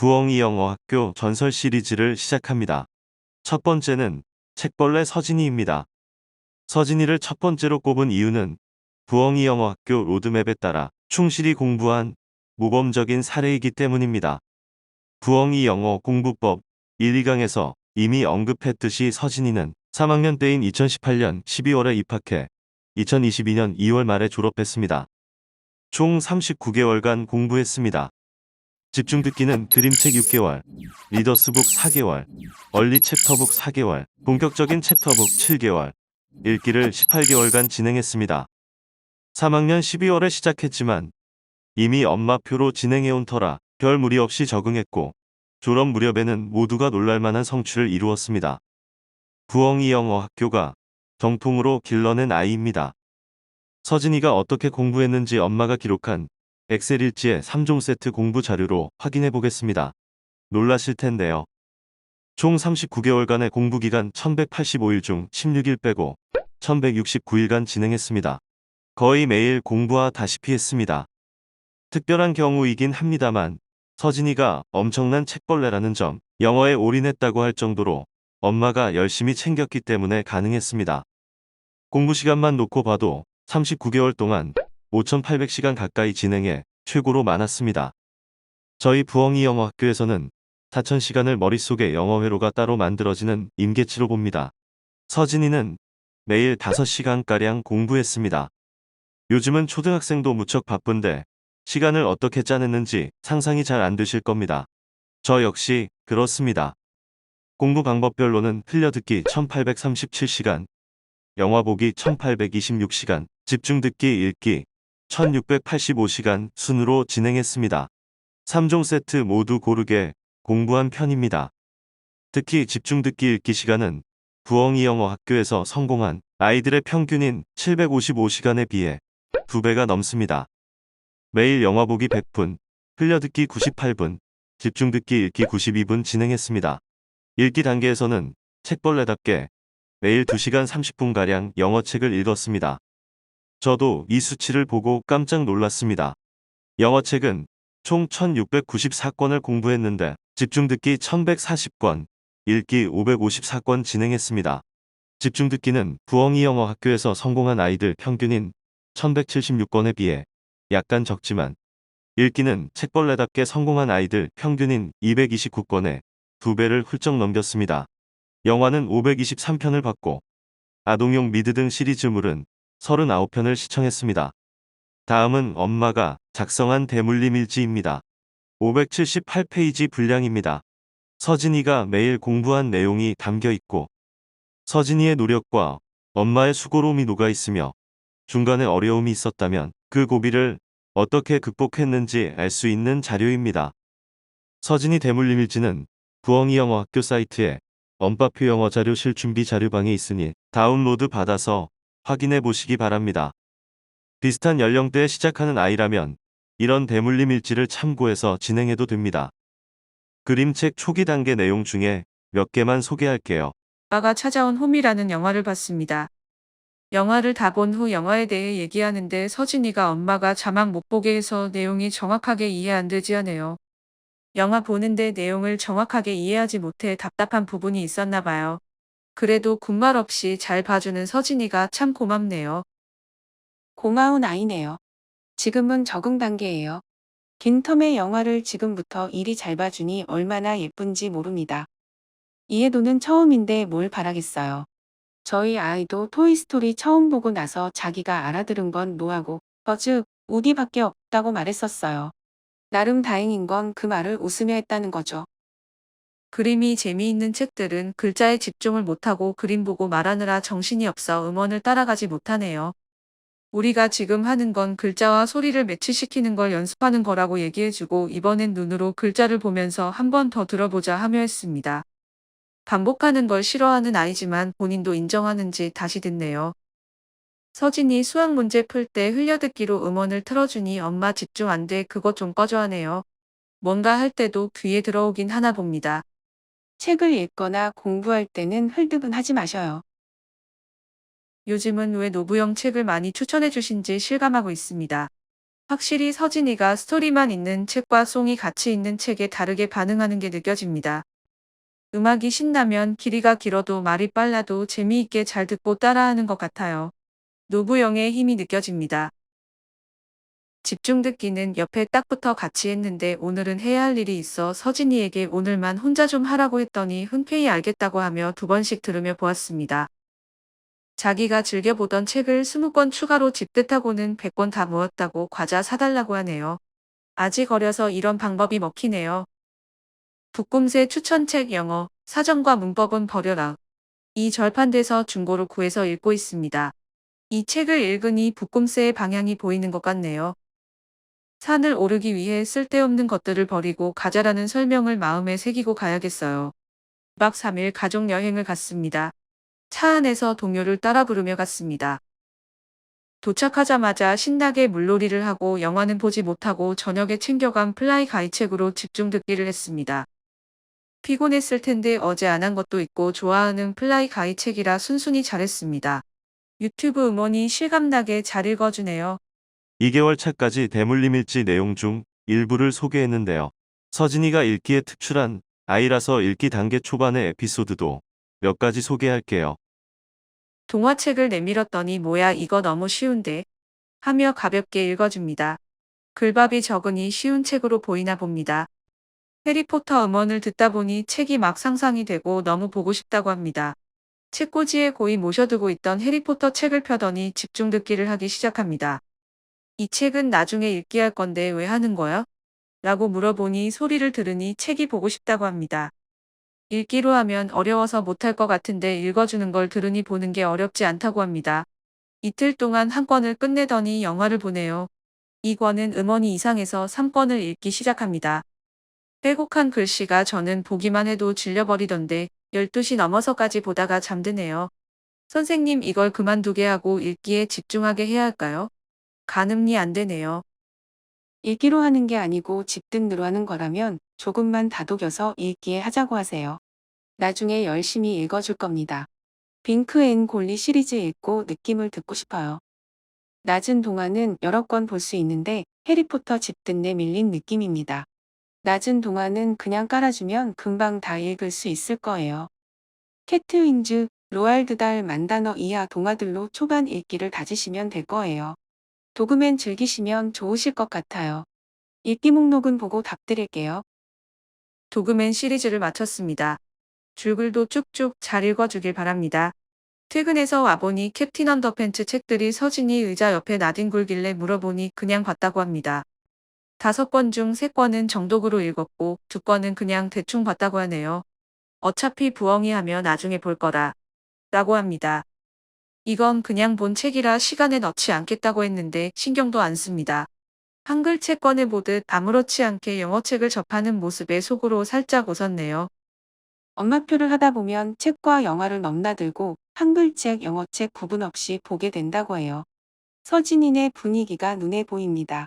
부엉이 영어학교 전설 시리즈를 시작합니다. 첫 번째는 책벌레 서진이입니다. 서진이를 첫 번째로 꼽은 이유는 부엉이 영어학교 로드맵에 따라 충실히 공부한 모범적인 사례이기 때문입니다. 부엉이 영어 공부법 1, 2강에서 이미 언급했듯이 서진이는 3학년 때인 2018년 12월에 입학해 2022년 2월 말에 졸업했습니다. 총 39개월간 공부했습니다. 집중 듣기는 그림책 6개월, 리더스북 4개월, 얼리 챕터북 4개월, 본격적인 챕터북 7개월, 읽기를 18개월간 진행했습니다. 3학년 12월에 시작했지만 이미 엄마표로 진행해온 터라 별 무리 없이 적응했고 졸업 무렵에는 모두가 놀랄만한 성취를 이루었습니다. 부엉이 영어 학교가 정통으로 길러낸 아이입니다. 서진이가 어떻게 공부했는지 엄마가 기록한 엑셀 일지의 3종 세트 공부 자료로 확인해 보겠습니다. 놀라실 텐데요. 총 39개월간의 공부 기간 1185일 중 16일 빼고 1169일간 진행했습니다. 거의 매일 공부하다시피 했습니다. 특별한 경우이긴 합니다만 서진이가 엄청난 책벌레라는 점, 영어에 올인했다고 할 정도로 엄마가 열심히 챙겼기 때문에 가능했습니다. 공부 시간만 놓고 봐도 39개월 동안 5,800시간 가까이 진행해 최고로 많았습니다. 저희 부엉이 영어 학교에서는 4,000시간을 머릿속에 영어회로가 따로 만들어지는 임계치로 봅니다. 서진이는 매일 5시간가량 공부했습니다. 요즘은 초등학생도 무척 바쁜데 시간을 어떻게 짜냈는지 상상이 잘 안 되실 겁니다. 저 역시 그렇습니다. 공부 방법별로는 흘려듣기 1837시간, 영화 보기 1826시간, 집중 듣기 읽기 1685시간 순으로 진행했습니다. 3종 세트 모두 고르게 공부한 편입니다. 특히 집중 듣기 읽기 시간은 부엉이 영어 학교에서 성공한 아이들의 평균인 755시간에 비해 2배가 넘습니다. 매일 영화 보기 100분, 흘려듣기 98분, 집중 듣기 읽기 92분 진행했습니다. 읽기 단계에서는 책벌레답게 매일 2시간 30분가량 영어책을 읽었습니다. 저도 이 수치를 보고 깜짝 놀랐습니다. 영어책은 총 1694권을 공부했는데 집중 듣기 1140권, 읽기 554권 진행했습니다. 집중 듣기는 부엉이 영어 학교에서 성공한 아이들 평균인 1176권에 비해 약간 적지만 읽기는 책벌레답게 성공한 아이들 평균인 229권에 2배를 훌쩍 넘겼습니다. 영화는 523편을 봤고 아동용 미드 등 시리즈물은 39편을 시청했습니다. 다음은 엄마가 작성한 대물림 일지입니다. 578페이지 분량입니다. 서진이가 매일 공부한 내용이 담겨 있고 서진이의 노력과 엄마의 수고로움이 녹아 있으며 중간에 어려움이 있었다면 그 고비를 어떻게 극복했는지 알 수 있는 자료입니다. 서진이 대물림 일지는 부엉이 영어 학교 사이트에 엄빠표 영어 자료실 준비 자료방에 있으니 다운로드 받아서 확인해 보시기 바랍니다. 비슷한 연령대에 시작하는 아이라면 이런 대물림 일지를 참고해서 진행해도 됩니다. 그림책 초기 단계 내용 중에 몇 개만 소개할게요. 아빠가 찾아온 홈이라는 영화를 봤습니다. 영화를 다 본 후 영화에 대해 얘기하는데 서진이가 엄마가 자막 못 보게 해서 내용이 정확하게 이해 안 되지 하네요. 영화 보는데 내용을 정확하게 이해하지 못해 답답한 부분이 있었나 봐요. 그래도 군말 없이 잘 봐주는 서진이가 참 고맙네요. 고마운 아이네요. 지금은 적응 단계예요. 긴 텀의 영화를 지금부터 이리 잘 봐주니 얼마나 예쁜지 모릅니다. 이해도는 처음인데 뭘 바라겠어요. 저희 아이도 토이스토리 처음 보고 나서 자기가 알아들은 건 노하고 버즈, 우디밖에 없다고 말했었어요. 나름 다행인 건 그 말을 웃으며 했다는 거죠. 그림이 재미있는 책들은 글자에 집중을 못하고 그림 보고 말하느라 정신이 없어 음원을 따라가지 못하네요. 우리가 지금 하는 건 글자와 소리를 매치시키는 걸 연습하는 거라고 얘기해주고 이번엔 눈으로 글자를 보면서 한 번 더 들어보자 하며 했습니다. 반복하는 걸 싫어하는 아이지만 본인도 인정하는지 다시 듣네요. 서진이 수학 문제 풀 때 흘려듣기로 음원을 틀어주니 엄마 집중 안 돼 그거 좀 꺼줘 하네요. 뭔가 할 때도 귀에 들어오긴 하나 봅니다. 책을 읽거나 공부할 때는 흘득은 하지 마셔요. 요즘은 왜 노부영 책을 많이 추천해 주신지 실감하고 있습니다. 확실히 서진이가 스토리만 있는 책과 송이 같이 있는 책에 다르게 반응하는 게 느껴집니다. 음악이 신나면 길이가 길어도 말이 빨라도 재미있게 잘 듣고 따라하는 것 같아요. 노부영의 힘이 느껴집니다. 집중 듣기는 옆에 딱 붙어 같이 했는데 오늘은 해야 할 일이 있어 서진이에게 오늘만 혼자 좀 하라고 했더니 흔쾌히 알겠다고 하며 2번씩 들으며 보았습니다. 자기가 즐겨보던 책을 20권 추가로 집뜻하고는 100권 다 모았다고 과자 사달라고 하네요. 아직 어려서 이런 방법이 먹히네요. 북꿈새 추천책 영어, 사전과 문법은 버려라. 이 절판돼서 중고로 구해서 읽고 있습니다. 이 책을 읽으니 북꿈새의 방향이 보이는 것 같네요. 산을 오르기 위해 쓸데없는 것들을 버리고 가자라는 설명을 마음에 새기고 가야겠어요. 2박 3일 가족 여행을 갔습니다. 차 안에서 동요를 따라 부르며 갔습니다. 도착하자마자 신나게 물놀이를 하고 영화는 보지 못하고 저녁에 챙겨간 플라이 가이 책으로 집중 듣기를 했습니다. 피곤했을 텐데 어제 안 한 것도 있고 좋아하는 플라이 가이 책이라 순순히 잘했습니다. 유튜브 음원이 실감나게 잘 읽어주네요. 2개월 차까지 대물림 일지 내용 중 일부를 소개했는데요. 서진이가 읽기에 특출한 아이라서 읽기 단계 초반의 에피소드도 몇 가지 소개할게요. 동화책을 내밀었더니 뭐야 이거 너무 쉬운데 하며 가볍게 읽어줍니다. 글밥이 적으니 쉬운 책으로 보이나 봅니다. 해리포터 음원을 듣다 보니 책이 막 상상이 되고 너무 보고 싶다고 합니다. 책꽂이에 고이 모셔두고 있던 해리포터 책을 펴더니 집중 듣기를 하기 시작합니다. 이 책은 나중에 읽기 할 건데 왜 하는 거야? 라고 물어보니 소리를 들으니 책이 보고 싶다고 합니다. 읽기로 하면 어려워서 못할 것 같은데 읽어주는 걸 들으니 보는 게 어렵지 않다고 합니다. 이틀 동안 한 권을 끝내더니 영화를 보네요. 이 권은 음원이 이상해서 3권을 읽기 시작합니다. 빼곡한 글씨가 저는 보기만 해도 질려버리던데 12시 넘어서까지 보다가 잠드네요. 선생님 이걸 그만두게 하고 읽기에 집중하게 해야 할까요? 가늠이 안 되네요. 읽기로 하는 게 아니고 집듣느로 하는 거라면 조금만 다독여서 읽기에 하자고 하세요. 나중에 열심히 읽어줄 겁니다. 빙크 앤 골리 시리즈 읽고 느낌을 듣고 싶어요. 낮은 동화는 여러 권 볼 수 있는데 해리포터 집듣네 밀린 느낌입니다. 낮은 동화는 그냥 깔아주면 금방 다 읽을 수 있을 거예요. 캐트 윈즈, 로알드 달 만단어 이하 동화들로 초반 읽기를 다지시면 될 거예요. 도그맨 즐기시면 좋으실 것 같아요. 읽기 목록은 보고 답드릴게요. 도그맨 시리즈를 마쳤습니다. 줄글도 쭉쭉 잘 읽어주길 바랍니다. 퇴근해서 와보니 캡틴 언더팬츠 책들이 서진이 의자 옆에 나뒹굴길래 물어보니 그냥 봤다고 합니다. 5권 중 3권은 정독으로 읽었고 2권은 그냥 대충 봤다고 하네요. 어차피 부엉이 하면 나중에 볼 거라 라고 합니다. 이건 그냥 본 책이라 시간에 넣지 않겠다고 했는데 신경도 안 씁니다. 한글 책 꺼내보듯 아무렇지 않게 영어책을 접하는 모습에 속으로 살짝 웃었네요. 엄마표를 하다 보면 책과 영화를 넘나들고 한글책, 영어책 구분 없이 보게 된다고 해요. 서진이네 분위기가 눈에 보입니다.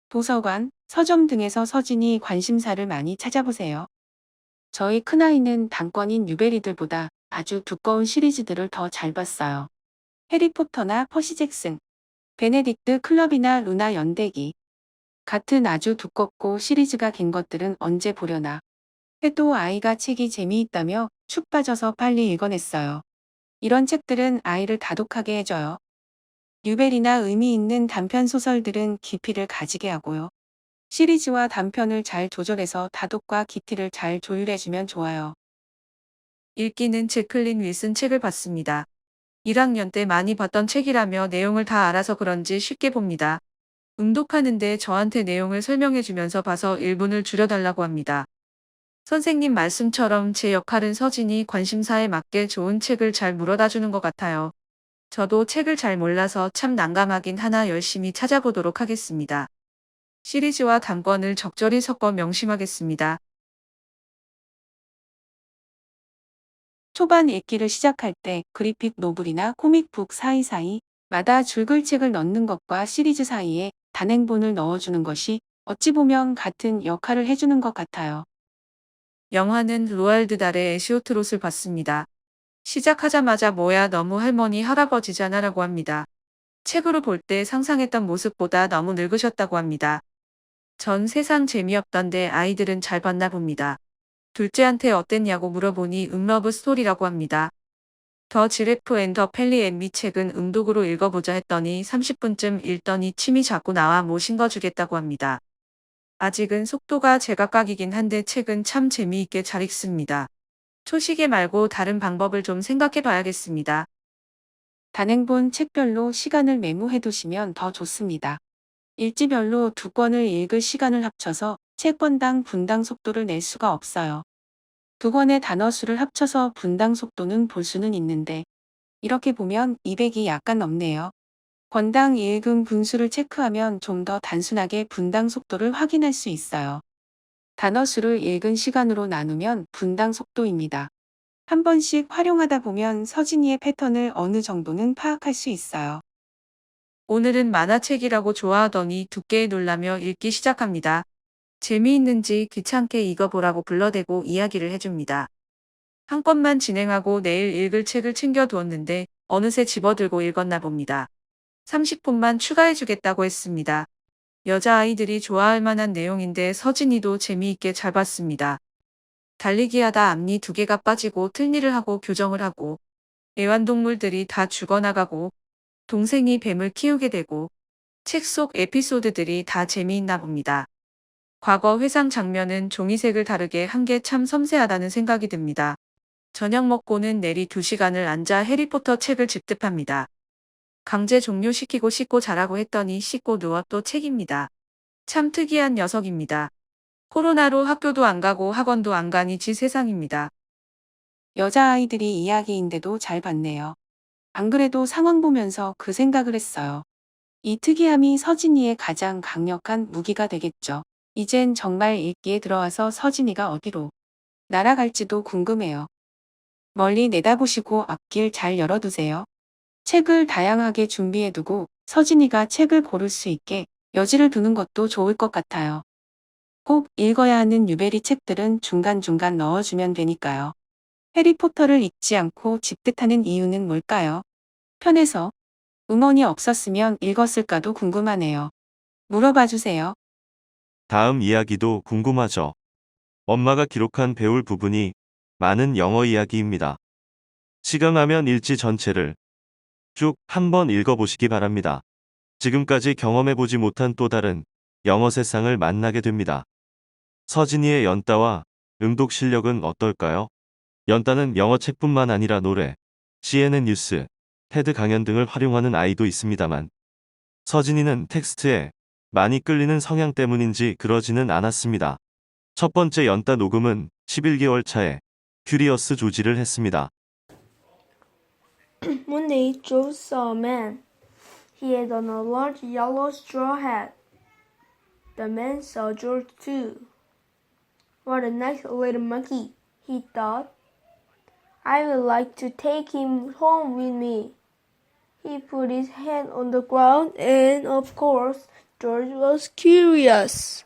도서관, 서점 등에서 서진이 관심사를 많이 찾아보세요. 저희 큰아이는 단권인 뉴베리들보다 아주 두꺼운 시리즈들을 더 잘 봤어요. 해리포터나 퍼시 잭슨, 베네딕트 클럽이나 루나 연대기. 같은 아주 두껍고 시리즈가 긴 것들은 언제 보려나 해도 아이가 책이 재미있다며 축 빠져서 빨리 읽어냈어요. 이런 책들은 아이를 다독하게 해줘요. 뉴벨이나 의미 있는 단편 소설들은 깊이를 가지게 하고요. 시리즈와 단편을 잘 조절해서 다독과 깊이를 잘 조율해주면 좋아요. 읽기는 제클린 윌슨 책을 봤습니다. 1학년 때 많이 봤던 책이라며 내용을 다 알아서 그런지 쉽게 봅니다. 응독하는데 저한테 내용을 설명해주면서 봐서 1분을 줄여달라고 합니다. 선생님 말씀처럼 제 역할은 서진이 관심사에 맞게 좋은 책을 잘 물어다주는 것 같아요. 저도 책을 잘 몰라서 참 난감하긴 하나 열심히 찾아보도록 하겠습니다. 시리즈와 단권을 적절히 섞어 명심하겠습니다. 초반 읽기를 시작할 때 그래픽 노블이나 코믹북 사이사이 마다 줄글책을 넣는 것과 시리즈 사이에 단행본을 넣어주는 것이 어찌 보면 같은 역할을 해주는 것 같아요. 영화는 로알드 달의 애시오트롯을 봤습니다. 시작하자마자 뭐야 너무 할머니 할아버지잖아 라고 합니다. 책으로 볼 때 상상했던 모습보다 너무 늙으셨다고 합니다. 전 세상 재미없던데 아이들은 잘 봤나 봅니다. 둘째한테 어땠냐고 물어보니 음러브 스토리라고 합니다. 더 지레프 앤 더 펠리 앤미 책은 음독으로 읽어보자 했더니 30분쯤 읽더니 침이 자꾸 나와 못 읽어주겠다고 합니다. 아직은 속도가 제각각이긴 한데 책은 참 재미있게 잘 읽습니다. 초시계 말고 다른 방법을 좀 생각해 봐야겠습니다. 단행본 책별로 시간을 메모해 두시면 더 좋습니다. 일지별로 두 권을 읽을 시간을 합쳐서 책 권당 분당 속도를 낼 수가 없어요. 두 권의 단어 수를 합쳐서 분당 속도는 볼 수는 있는데 이렇게 보면 200이 약간 넘네요. 권당 읽은 분수를 체크하면 좀 더 단순하게 분당 속도를 확인할 수 있어요. 단어 수를 읽은 시간으로 나누면 분당 속도입니다. 한 번씩 활용하다 보면 서진이의 패턴을 어느 정도는 파악할 수 있어요. 오늘은 만화책이라고 좋아하더니 두께에 놀라며 읽기 시작합니다. 재미있는지 귀찮게 읽어보라고 불러대고 이야기를 해줍니다. 한 권만 진행하고 내일 읽을 책을 챙겨두었는데 어느새 집어들고 읽었나 봅니다. 30분만 추가해주겠다고 했습니다. 여자아이들이 좋아할 만한 내용인데 서진이도 재미있게 잘 봤습니다. 달리기 하다 앞니 2개가 빠지고 틀니를 하고 교정을 하고 애완동물들이 다 죽어나가고 동생이 뱀을 키우게 되고 책 속 에피소드들이 다 재미있나 봅니다. 과거 회상 장면은 종이색을 다르게 한 게 참 섬세하다는 생각이 듭니다. 저녁 먹고는 내리 2시간을 앉아 해리포터 책을 집득합니다. 강제 종료시키고 씻고 자라고 했더니 씻고 누워 또 책입니다. 참 특이한 녀석입니다. 코로나로 학교도 안 가고 학원도 안 가니 지 세상입니다. 여자아이들이 이야기인데도 잘 봤네요. 안 그래도 상황 보면서 그 생각을 했어요. 이 특이함이 서진이의 가장 강력한 무기가 되겠죠. 이젠 정말 읽기에 들어와서 서진이가 어디로 날아갈지도 궁금해요. 멀리 내다보시고 앞길 잘 열어두세요. 책을 다양하게 준비해두고 서진이가 책을 고를 수 있게 여지를 두는 것도 좋을 것 같아요. 꼭 읽어야 하는 유베리 책들은 중간중간 넣어주면 되니까요. 해리포터를 읽지 않고 집득하는 이유는 뭘까요? 편해서 음원이 없었으면 읽었을까도 궁금하네요. 물어봐 주세요. 다음 이야기도 궁금하죠? 엄마가 기록한 배울 부분이 많은 영어 이야기입니다. 시간나면 일지 전체를 쭉 한번 읽어보시기 바랍니다. 지금까지 경험해보지 못한 또 다른 영어 세상을 만나게 됩니다. 서진이의 연따와 음독 실력은 어떨까요? 연따는 영어 책뿐만 아니라 노래, CNN 뉴스, 테드 강연 등을 활용하는 아이도 있습니다만 서진이는 텍스트에 많이 끌리는 성향 때문인지 그러지는 않았습니다. 첫 번째 연따 녹음은 11개월 차에 큐리어스 조지를 했습니다. One day, Joe saw a man. He had on a large yellow straw hat. The man saw George too. What a nice little monkey, he thought. I would like to take him home with me. He put his hand on the ground, and of course, George was curious.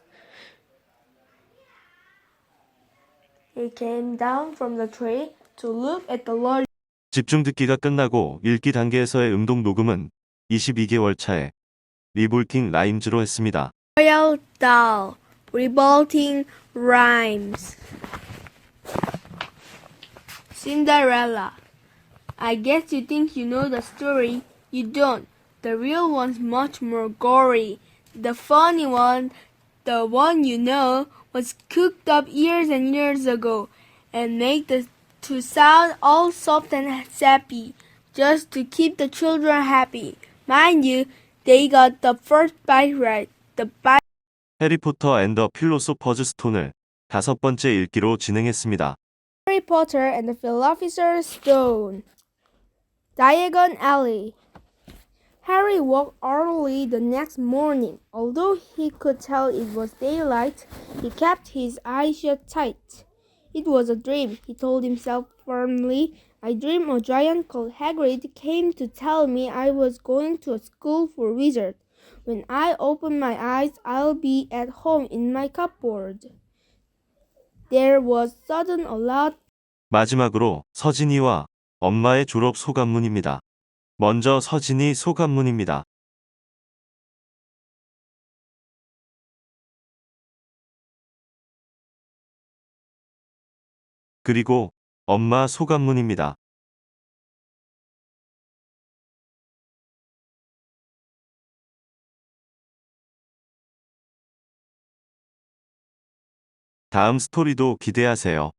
He came down from the tree to look at the large 집중 듣기가 끝나고 읽기 단계에서의 음독 녹음은 22개월 차에 리볼팅 라임즈로 했습니다. Royal Dahl, revolting rhymes. Cinderella. I guess you think you know the story. You don't. The real one's much more gory. The funny one, the one you know, was cooked up years and years ago and made to sound all soft and sappy, just to keep the children happy. Mind you, they got the first bite right. The bite 해리포터 앤 더 필로소퍼즈 스톤을 5번째 읽기로 진행했습니다. Harry Potter and the Philosopher's Stone. Diagon Alley. Harry woke early the next morning. Although he could tell it was daylight, he kept his eyes shut tight. It was a dream, he told himself firmly. I dreamed a giant called Hagrid came to tell me I was going to a school for wizards. When I open my eyes, I'll be at home in my cupboard. There was sudden a loud 마지막으로 서진이와 엄마의 졸업 소감문입니다. 먼저 서진이 소감문입니다. 그리고 엄마 소감문입니다. 다음 스토리도 기대하세요.